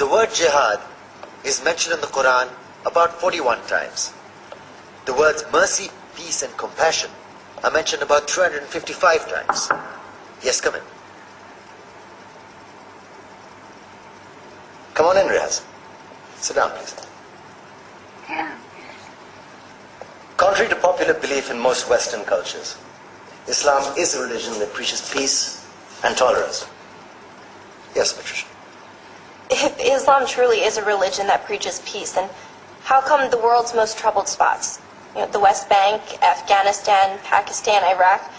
The word jihad is mentioned in the Quran about 41 times. The words mercy, peace and compassion are mentioned about 355 times. Yes, come in. Come on in, Riaz. Sit down, please. Contrary to popular belief in most Western cultures, Islam is a religion that preaches peace and tolerance. Yes, Patricia. If Islam truly is a religion that preaches peace, then how come the world's most troubled spots, the West Bank, Afghanistan, Pakistan, Iraq,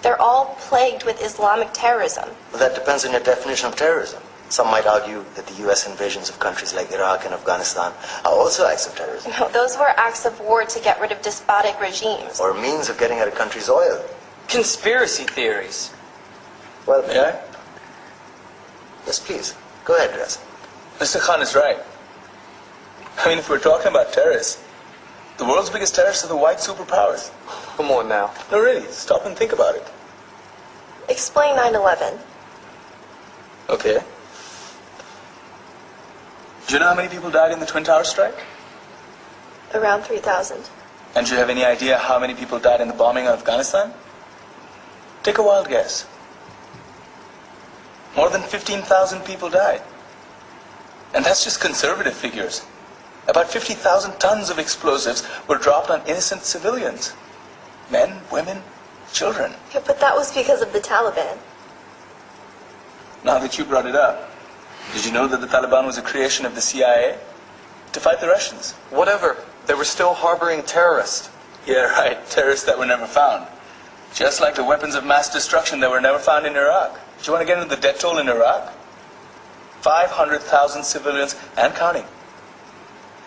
they're all plagued with Islamic terrorism? Well, that depends on your definition of terrorism. Some might argue that the US invasions of countries like Iraq and Afghanistan are also acts of terrorism. No, those were acts of war to get rid of despotic regimes. Or a means of getting at a country's oil. Conspiracy theories. Well, May I? Yes, please. Go ahead, Riaz. Mr. Khan is right. I mean, if we're talking about terrorists, the world's biggest terrorists are the white superpowers. Come on now. No, really, stop and think about it. Explain 9/11. Okay. Do you know how many people died in the Twin Towers strike? Around 3,000. And do you have any idea how many people died in the bombing of Afghanistan? Take a wild guess. More than 15,000 people died. And that's just conservative figures. About 50,000 tons of explosives were dropped on innocent civilians. Men, women, children. Yeah, but that was because of the Taliban. Now that you brought it up, did you know that the Taliban was a creation of the CIA to fight the Russians? Whatever. They were still harboring terrorists. Yeah, right. Terrorists that were never found. Just like the weapons of mass destruction that were never found in Iraq. Do you want to get into the death toll in Iraq? 500,000 civilians and counting.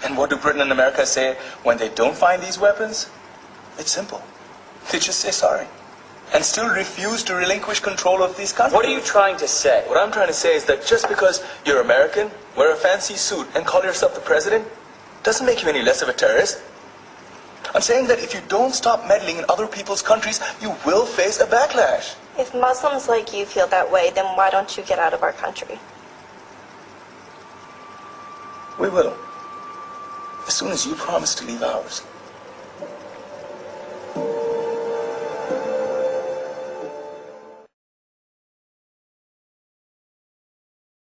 And what do Britain and America say when they don't find these weapons? It's simple. They just say sorry. And still refuse to relinquish control of these countries. What are you trying to say? What I'm trying to say is that just because you're American, wear a fancy suit, and call yourself the president, doesn't make you any less of a terrorist. I'm saying that if you don't stop meddling in other people's countries, you will face a backlash. If Muslims like you feel that way, then why don't you get out of our country? We will. As soon as you promise to leave ours.